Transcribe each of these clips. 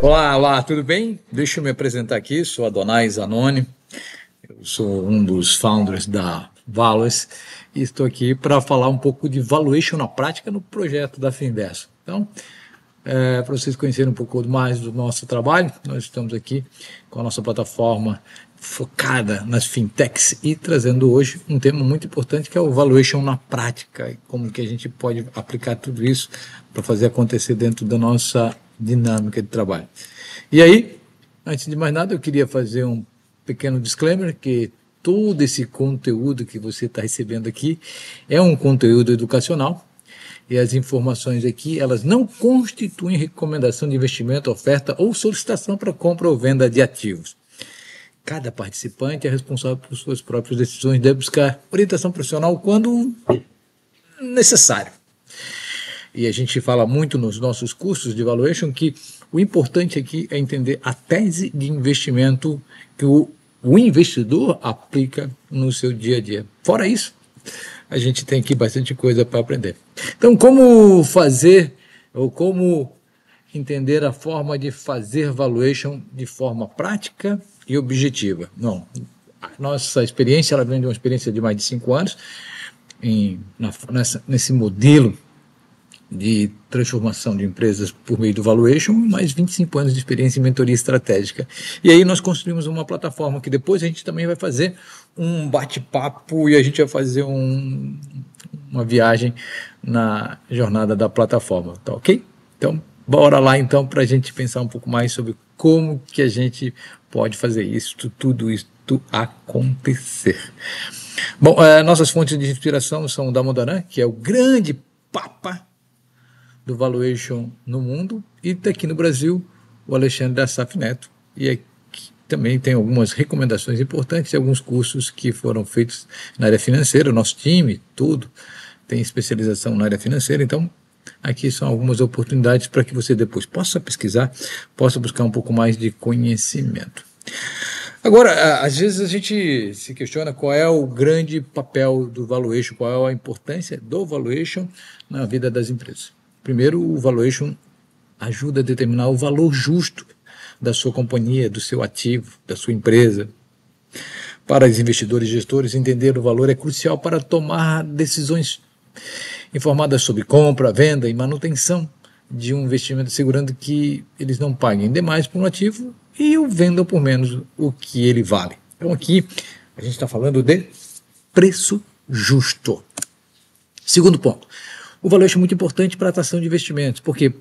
Olá, tudo bem? Deixa eu me apresentar aqui, sou Adonai Zanoni, eu sou um dos founders da Values e estou aqui para falar um pouco de valuation na prática no projeto da Finverso. Então, para vocês conhecerem um pouco mais do nosso trabalho, nós estamos aqui com a nossa plataforma focada nas fintechs e trazendo hoje um tema muito importante que é o valuation na prática e como que a gente pode aplicar tudo isso para fazer acontecer dentro da nossa dinâmica de trabalho. E aí, antes de mais nada, eu queria fazer um pequeno disclaimer que todo esse conteúdo que você está recebendo aqui é um conteúdo educacional e as informações aqui, elas não constituem recomendação de investimento, oferta ou solicitação para compra ou venda de ativos. Cada participante é responsável por suas próprias decisões e deve buscar orientação profissional quando necessário. E a gente fala muito nos nossos cursos de valuation que o importante aqui é entender a tese de investimento que o investidor aplica no seu dia a dia. Fora isso, a gente tem aqui bastante coisa para aprender. Então, como fazer ou como entender a forma de fazer valuation de forma prática e objetiva? Não, a nossa experiência, ela vem de uma experiência de mais de 5 anos nesse modelo de transformação de empresas por meio do valuation, mais 25 anos de experiência em mentoria estratégica. E aí nós construímos uma plataforma que depois a gente também vai fazer um bate-papo e a gente vai fazer uma viagem na jornada da plataforma, tá ok? Então, bora lá então para a gente pensar um pouco mais sobre como que a gente pode fazer tudo isso acontecer. Bom, nossas fontes de inspiração são o Damodaran, que é o grande papa do valuation no mundo, e aqui no Brasil o Alexandre da Saf Neto, e aqui também tem algumas recomendações importantes e alguns cursos que foram feitos na área financeira. O nosso time, tudo, tem especialização na área financeira, então aqui são algumas oportunidades para que você depois possa pesquisar, possa buscar um pouco mais de conhecimento. Agora, às vezes a gente se questiona qual é o grande papel do valuation, qual é a importância do valuation na vida das empresas. Primeiro, o valuation ajuda a determinar o valor justo da sua companhia, do seu ativo, da sua empresa. Para os investidores e gestores, entender o valor é crucial para tomar decisões informadas sobre compra, venda e manutenção de um investimento, assegurando que eles não paguem demais por um ativo e o vendam por menos o que ele vale. Então aqui a gente está falando de preço justo. Segundo ponto. O valuation é muito importante para a atração de investimentos, porque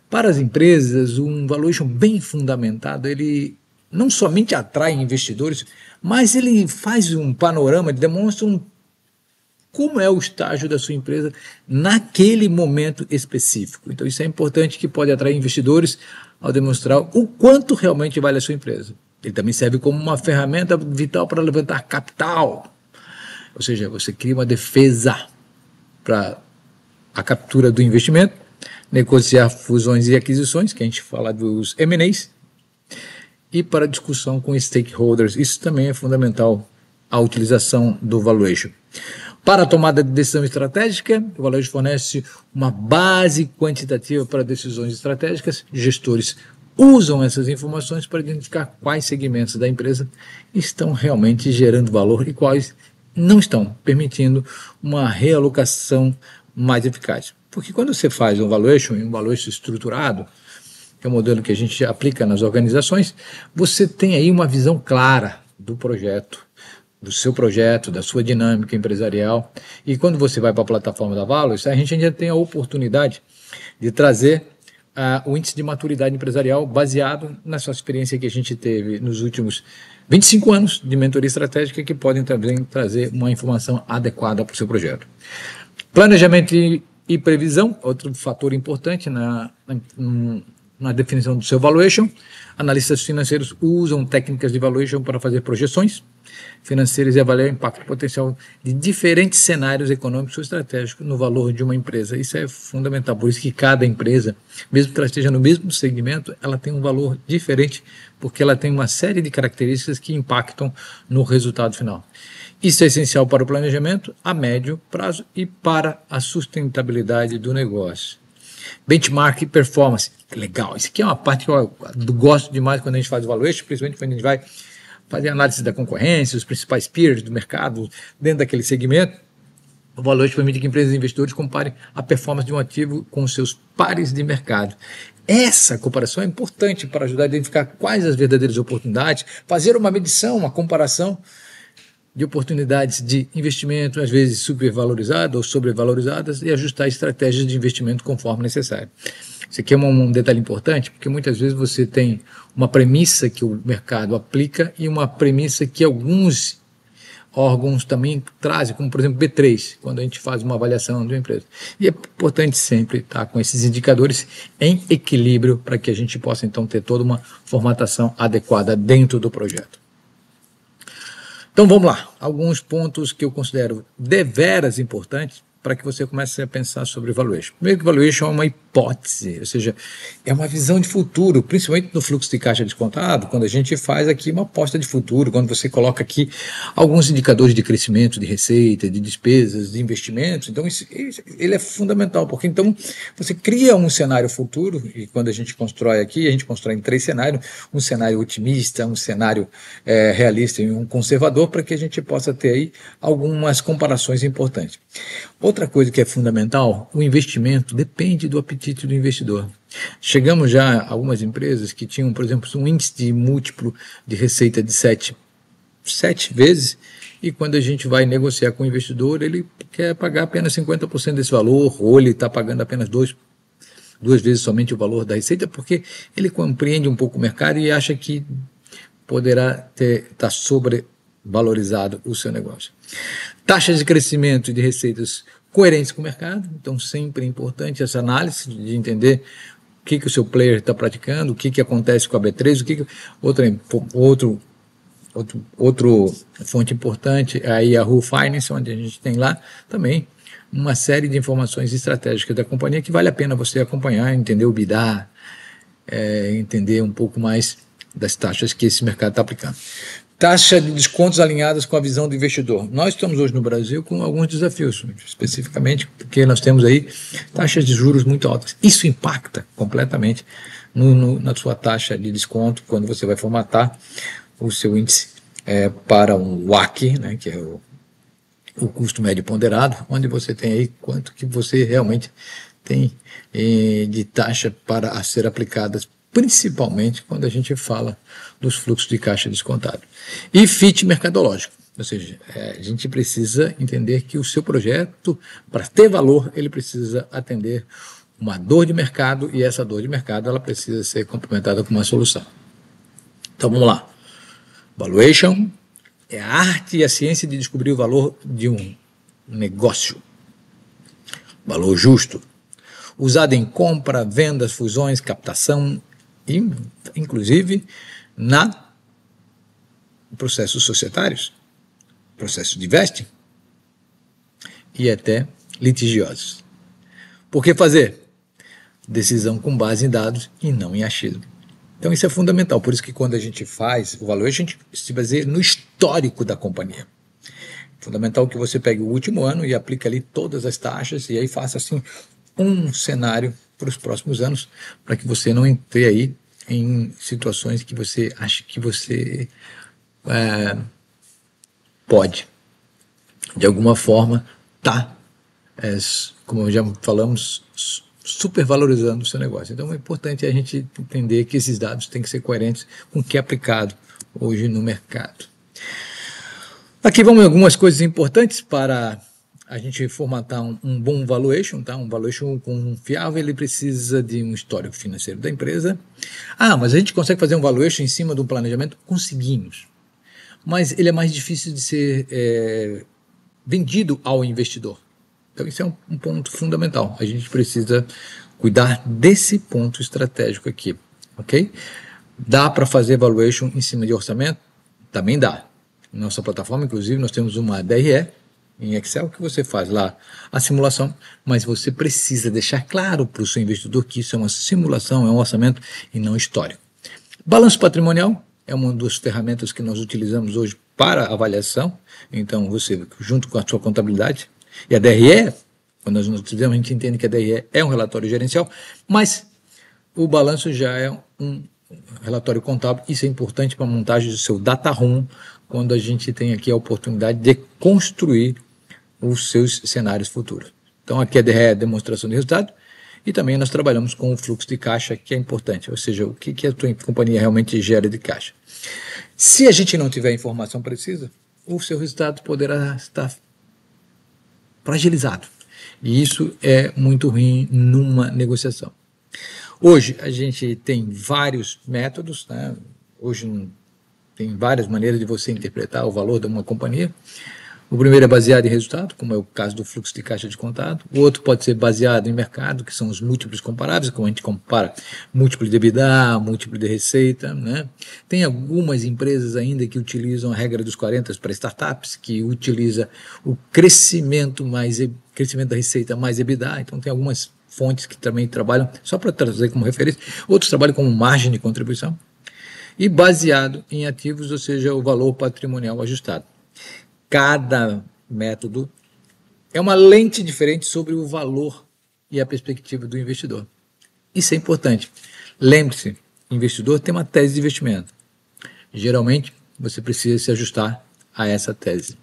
para as empresas um valuation bem fundamentado, ele não somente atrai investidores, mas ele faz um panorama, demonstra como é o estágio da sua empresa naquele momento específico. Então isso é importante, que pode atrair investidores ao demonstrar o quanto realmente vale a sua empresa. Ele também serve como uma ferramenta vital para levantar capital, ou seja, você cria uma defesa para a captura do investimento, negociar fusões e aquisições, que a gente fala dos M&As, e para discussão com stakeholders. Isso também é fundamental, a utilização do valuation. Para a tomada de decisão estratégica, o valuation fornece uma base quantitativa para decisões estratégicas. Gestores usam essas informações para identificar quais segmentos da empresa estão realmente gerando valor e quais não estão, permitindo uma realocação mais eficaz. Porque quando você faz um valuation estruturado, que é o modelo que a gente aplica nas organizações, você tem aí uma visão clara do projeto, do seu projeto, da sua dinâmica empresarial. E quando você vai para a plataforma da Values, a gente ainda tem a oportunidade de trazer o índice de maturidade empresarial baseado na sua experiência que a gente teve nos últimos 25 anos de mentoria estratégica, que podem também trazer uma informação adequada para o seu projeto. Planejamento e previsão, outro fator importante na definição do seu valuation. Analistas financeiros usam técnicas de valuation para fazer projeções financeiras e avaliar o impacto potencial de diferentes cenários econômicos ou estratégicos no valor de uma empresa. Isso é fundamental, por isso que cada empresa, mesmo que ela esteja no mesmo segmento, ela tem um valor diferente, porque ela tem uma série de características que impactam no resultado final. Isso é essencial para o planejamento a médio prazo e para a sustentabilidade do negócio. Benchmark e performance. Legal, isso aqui é uma parte que eu gosto demais quando a gente faz o valuation, principalmente quando a gente vai fazer análise da concorrência, os principais peers do mercado dentro daquele segmento. O valuation permite que empresas e investidores comparem a performance de um ativo com os seus pares de mercado. Essa comparação é importante para ajudar a identificar quais as verdadeiras oportunidades, fazer uma medição, uma comparação de oportunidades de investimento, às vezes supervalorizadas ou sobrevalorizadas, e ajustar estratégias de investimento conforme necessário. Isso aqui é um detalhe importante, porque muitas vezes você tem uma premissa que o mercado aplica e uma premissa que alguns órgãos também trazem, como por exemplo B3, quando a gente faz uma avaliação de uma empresa. E é importante sempre estar com esses indicadores em equilíbrio para que a gente possa então ter toda uma formatação adequada dentro do projeto. Então vamos lá, alguns pontos que eu considero deveras importantes para que você comece a pensar sobre valuation. Primeiro que valuation é uma hipótese, ou seja, é uma visão de futuro, principalmente no fluxo de caixa descontado, quando a gente faz aqui uma aposta de futuro, quando você coloca aqui alguns indicadores de crescimento, de receita, de despesas, de investimentos. Então ele é fundamental, porque então você cria um cenário futuro, e quando a gente constrói aqui, a gente constrói em 3 cenários, um cenário otimista, um cenário realista e um conservador, para que a gente possa ter aí algumas comparações importantes. Outra coisa que é fundamental, o investimento depende do apetite do investidor. Chegamos já a algumas empresas que tinham, por exemplo, um índice de múltiplo de receita de 7 vezes, e quando a gente vai negociar com o investidor, ele quer pagar apenas 50% desse valor, ou ele está pagando apenas duas vezes somente o valor da receita, porque ele compreende um pouco o mercado e acha que poderá estar sobrevalorizado o seu negócio. Taxas de crescimento de receitas coerentes com o mercado, então sempre é importante essa análise de entender o que o seu player está praticando, o que acontece com a B3, outro fonte importante, aí a Yahoo Finance, onde a gente tem lá também uma série de informações estratégicas da companhia que vale a pena você acompanhar, entender o EBITDA, entender um pouco mais das taxas que esse mercado está aplicando. Taxa de descontos alinhadas com a visão do investidor. Nós estamos hoje no Brasil com alguns desafios, especificamente porque nós temos aí taxas de juros muito altas. Isso impacta completamente na sua taxa de desconto quando você vai formatar o seu índice para um WACC, né, que é o custo médio ponderado, onde você tem aí quanto que você realmente tem de taxa para ser aplicadas, principalmente quando a gente fala dos fluxos de caixa descontado. E fit mercadológico, ou seja, a gente precisa entender que o seu projeto, para ter valor, ele precisa atender uma dor de mercado, e essa dor de mercado ela precisa ser complementada com uma solução. Então vamos lá. Valuation é a arte e a ciência de descobrir o valor de um negócio. Valor justo, usado em compra, vendas, fusões, captação, inclusive na processos societários, processos de vesting e até litigiosos. Por que fazer? Decisão com base em dados e não em achismo. Então isso é fundamental, por isso que quando a gente faz o valuation, a gente se baseia no histórico da companhia. Fundamental que você pegue o último ano e aplique ali todas as taxas e aí faça assim um cenário para os próximos anos, para que você não entre aí em situações que você acha que você pode, de alguma forma, como já falamos, supervalorizando o seu negócio. Então é importante a gente entender que esses dados têm que ser coerentes com o que é aplicado hoje no mercado. Aqui vamos algumas coisas importantes para a gente formatar um bom valuation, tá? Um valuation confiável, ele precisa de um histórico financeiro da empresa. Mas a gente consegue fazer um valuation em cima de um planejamento? Conseguimos. Mas ele é mais difícil de ser vendido ao investidor. Então isso é um ponto fundamental. A gente precisa cuidar desse ponto estratégico aqui, ok? Dá para fazer valuation em cima de orçamento? Também dá. Nossa plataforma, inclusive, nós temos uma DRE em Excel que você faz lá a simulação, mas você precisa deixar claro para o seu investidor que isso é uma simulação, é um orçamento e não histórico. Balanço patrimonial é uma das ferramentas que nós utilizamos hoje para avaliação, então você, junto com a sua contabilidade, e a DRE Quando nós fizemos, a gente entende que a DRE é um relatório gerencial, mas o balanço já é um relatório contábil. Isso é importante para a montagem do seu data room, quando a gente tem aqui a oportunidade de construir os seus cenários futuros. Então, aqui a DRE é a demonstração de resultado, e também nós trabalhamos com o fluxo de caixa, que é importante, ou seja, o que a tua companhia realmente gera de caixa. Se a gente não tiver informação precisa, o seu resultado poderá estar fragilizado. E isso é muito ruim numa negociação. Hoje a gente tem vários métodos, né? Hoje tem várias maneiras de você interpretar o valor de uma companhia. O primeiro é baseado em resultado, como é o caso do fluxo de caixa descontado. O outro pode ser baseado em mercado, que são os múltiplos comparáveis, como a gente compara múltiplo de EBITDA, múltiplo de receita, né? Tem algumas empresas ainda que utilizam a regra dos 40 para startups, que utiliza o crescimento da receita mais EBITDA. Então tem algumas fontes que também trabalham, só para trazer como referência, outros trabalham como margem de contribuição, e baseado em ativos, ou seja, o valor patrimonial ajustado. Cada método é uma lente diferente sobre o valor e a perspectiva do investidor. Isso é importante. Lembre-se, o investidor tem uma tese de investimento. Geralmente, você precisa se ajustar a essa tese.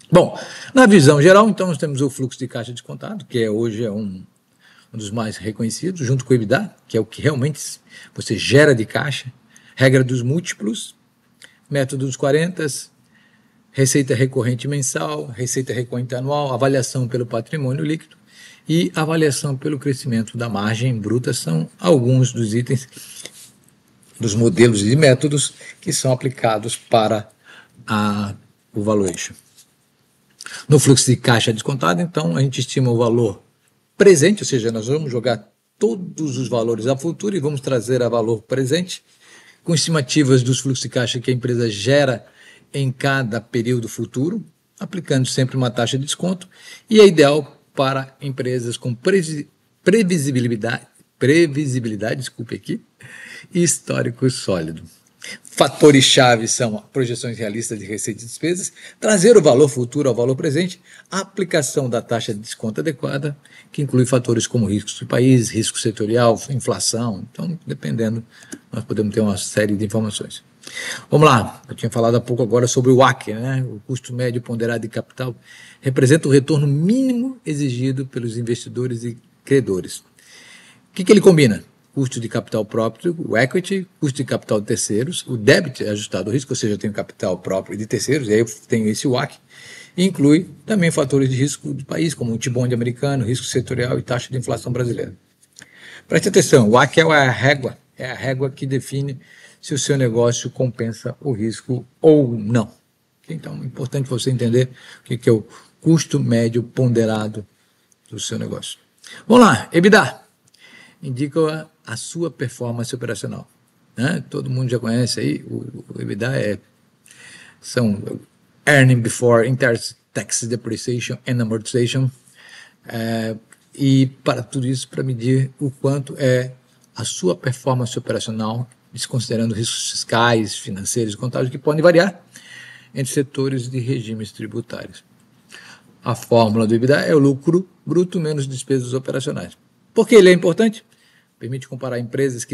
Bom, na visão geral, então, nós temos o fluxo de caixa descontado, que hoje é um dos mais reconhecidos, junto com o EBITDA, que é o que realmente você gera de caixa, regra dos múltiplos, método dos 40, receita recorrente mensal, receita recorrente anual, avaliação pelo patrimônio líquido e avaliação pelo crescimento da margem bruta são alguns dos itens, dos modelos e métodos que são aplicados para o valuation. No fluxo de caixa descontado, então, a gente estima o valor presente, ou seja, nós vamos jogar todos os valores a futuro e vamos trazer a valor presente, com estimativas dos fluxos de caixa que a empresa gera em cada período futuro, aplicando sempre uma taxa de desconto, e é ideal para empresas com previsibilidade, desculpe aqui, e histórico sólido. Fatores-chave são projeções realistas de receitas e despesas, trazer o valor futuro ao valor presente, a aplicação da taxa de desconto adequada, que inclui fatores como riscos do país, risco setorial, inflação. Então, dependendo, nós podemos ter uma série de informações. Vamos lá, eu tinha falado há pouco agora sobre o WACC, né? O custo médio ponderado de capital, representa o retorno mínimo exigido pelos investidores e credores. O que ele combina? Custo de capital próprio, o equity, custo de capital de terceiros, o debit ajustado ao risco, ou seja, eu tenho capital próprio de terceiros, e aí eu tenho esse WACC, e inclui também fatores de risco do país, como o T-bond americano, risco setorial e taxa de inflação brasileira. Preste atenção, o WACC é a régua que define se o seu negócio compensa o risco ou não. Então, é importante você entender o que é o custo médio ponderado do seu negócio. Vamos lá, EBITDA. Indica a sua performance operacional. Né? Todo mundo já conhece aí, o EBITDA são Earning Before Interest, Tax Depreciation and Amortization, e para tudo isso, para medir o quanto é a sua performance operacional, desconsiderando riscos fiscais, financeiros e contábeis que podem variar entre setores de regimes tributários. A fórmula do EBITDA é o lucro bruto menos despesas operacionais. Por que ele é importante? Permite comparar empresas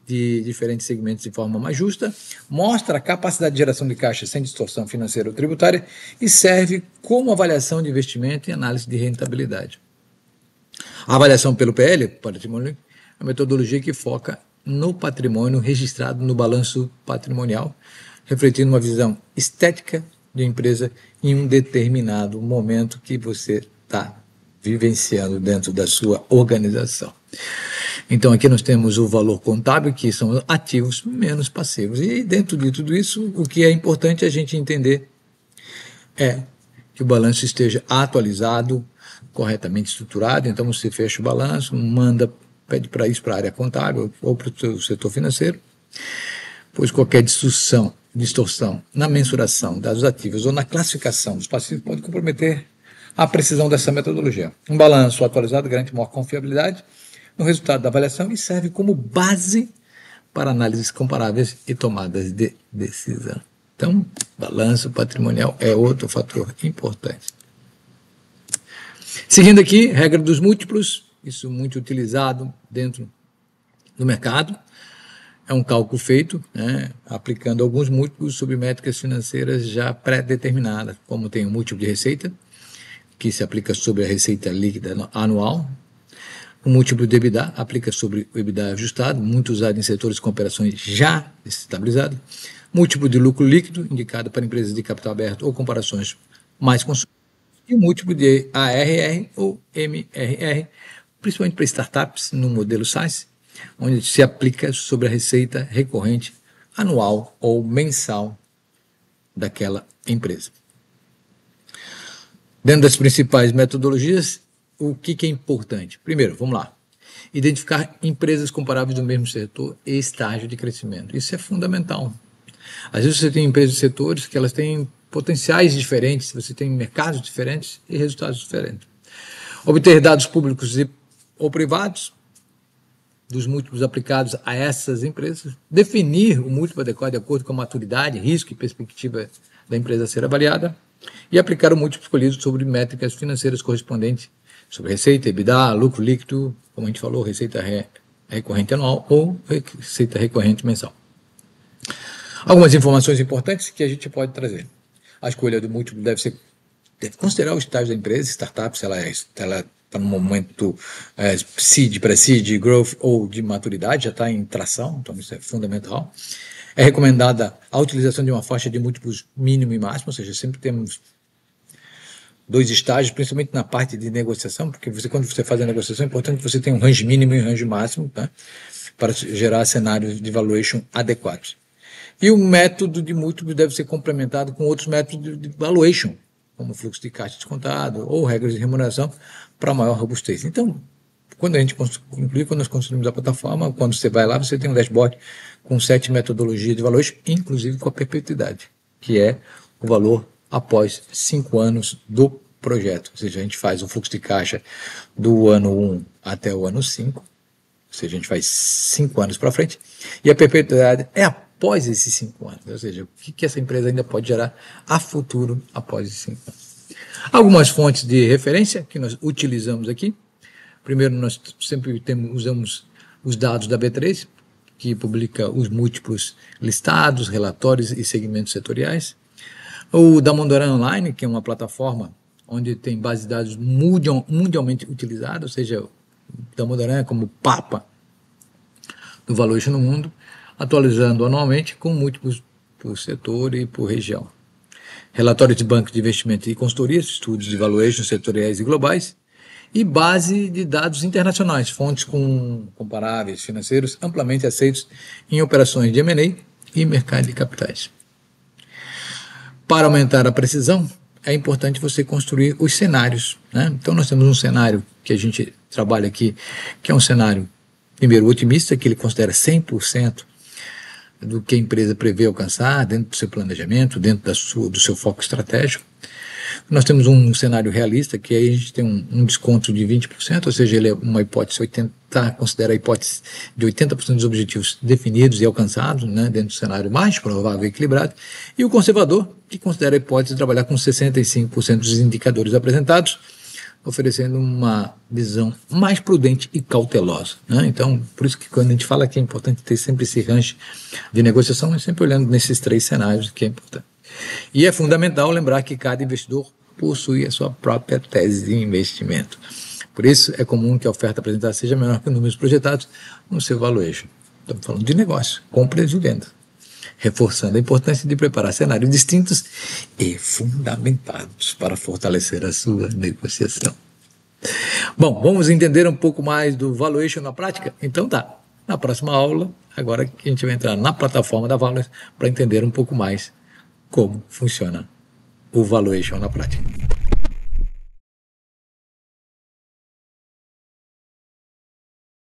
de diferentes segmentos de forma mais justa, mostra a capacidade de geração de caixa sem distorção financeira ou tributária e serve como avaliação de investimento e análise de rentabilidade. A avaliação pelo PL, patrimônio, é uma metodologia que foca no patrimônio registrado no balanço patrimonial, refletindo uma visão estética de empresa em um determinado momento que você está vivenciando dentro da sua organização. Então aqui nós temos o valor contábil, que são ativos menos passivos. E dentro de tudo isso, o que é importante a gente entender é que o balanço esteja atualizado, corretamente estruturado. Então você fecha o balanço, pede para isso para a área contábil ou para o setor financeiro, pois qualquer distorção na mensuração dos ativos ou na classificação dos passivos pode comprometer a precisão dessa metodologia. Um balanço atualizado garante maior confiabilidade no resultado da avaliação e serve como base para análises comparáveis e tomadas de decisão. Então, balanço patrimonial é outro fator importante. Seguindo aqui, regra dos múltiplos, isso muito utilizado dentro do mercado. É um cálculo feito, né, aplicando alguns múltiplos sobre métricas financeiras já pré-determinadas, como tem o múltiplo de receita, que se aplica sobre a receita líquida anual. O múltiplo de EBITDA aplica sobre o EBITDA ajustado, muito usado em setores com operações já estabilizadas. Múltiplo de lucro líquido, indicado para empresas de capital aberto ou comparações mais consolidadas. E o múltiplo de ARR ou MRR, principalmente para startups no modelo SaaS, onde se aplica sobre a receita recorrente anual ou mensal daquela empresa. Dentro das principais metodologias, o que é importante? Primeiro, vamos lá. Identificar empresas comparáveis do mesmo setor e estágio de crescimento. Isso é fundamental. Às vezes você tem empresas de setores que elas têm potenciais diferentes, você tem mercados diferentes e resultados diferentes. Obter dados públicos ou privados dos múltiplos aplicados a essas empresas, definir o múltiplo adequado de acordo com a maturidade, risco e perspectiva da empresa a ser avaliada e aplicar o múltiplo escolhido sobre métricas financeiras correspondentes sobre receita, EBITDA, lucro líquido, como a gente falou, receita recorrente anual ou receita recorrente mensal. Algumas informações importantes que a gente pode trazer. A escolha do múltiplo deve considerar o estágio da empresa, startup, se ela está no momento seed, pré-seed, growth ou de maturidade, já está em tração, então isso é fundamental. É recomendada a utilização de uma faixa de múltiplos mínimo e máximo, ou seja, sempre temos 2 estágios, principalmente na parte de negociação, porque quando você faz a negociação é importante que você tenha um range mínimo e um range máximo, tá? Para gerar cenários de valuation adequados. E o método de múltiplos deve ser complementado com outros métodos de valuation, como fluxo de caixa descontado ou regras de remuneração para maior robustez. Então, quando nós construímos a plataforma, quando você vai lá, você tem um dashboard com 7 metodologias de valuation, inclusive com a perpetuidade, que é o valor após 5 anos do projeto. Ou seja, a gente faz o fluxo de caixa do ano 1 até o ano 5, ou seja, a gente faz 5 anos para frente, e a perpetuidade é após esses 5 anos, ou seja, o que essa empresa ainda pode gerar a futuro após esses 5 anos. Algumas fontes de referência que nós utilizamos aqui. Primeiro, nós sempre usamos os dados da B3, que publica os múltiplos listados, relatórios e segmentos setoriais. O da Mondoran Online, que é uma plataforma onde tem base de dados mundialmente utilizada, ou seja, o da Mondoran é como o papa do valuation no mundo, atualizando anualmente com múltiplos por setor e por região. Relatórios de bancos de investimento e consultorias, estudos de valuation setoriais e globais, e base de dados internacionais, fontes comparáveis financeiros amplamente aceitos em operações de M&A e mercado de capitais. Para aumentar a precisão, é importante você construir os cenários, né? Então nós temos um cenário que a gente trabalha aqui, que é um cenário, primeiro, otimista, que ele considera 100% do que a empresa prevê alcançar dentro do seu planejamento, dentro do seu foco estratégico. Nós temos um cenário realista, que aí a gente tem um desconto de 20%, ou seja, ele é uma hipótese considera a hipótese de 80% dos objetivos definidos e alcançados, né, dentro do cenário mais provável e equilibrado, e o conservador, que considera a hipótese de trabalhar com 65% dos indicadores apresentados, oferecendo uma visão mais prudente e cautelosa, né? Então, por isso que quando a gente fala que é importante ter sempre esse range de negociação, é sempre olhando nesses 3 cenários que é importante. E é fundamental lembrar que cada investidor possui a sua própria tese de investimento. Por isso, é comum que a oferta apresentada seja menor que os números projetados no seu valuation. Estamos falando de negócio, compras e vendas, reforçando a importância de preparar cenários distintos e fundamentados para fortalecer a sua negociação. Bom, vamos entender um pouco mais do valuation na prática? Então tá, na próxima aula, agora que a gente vai entrar na plataforma da Valuers para entender um pouco mais como funciona o valuation na prática.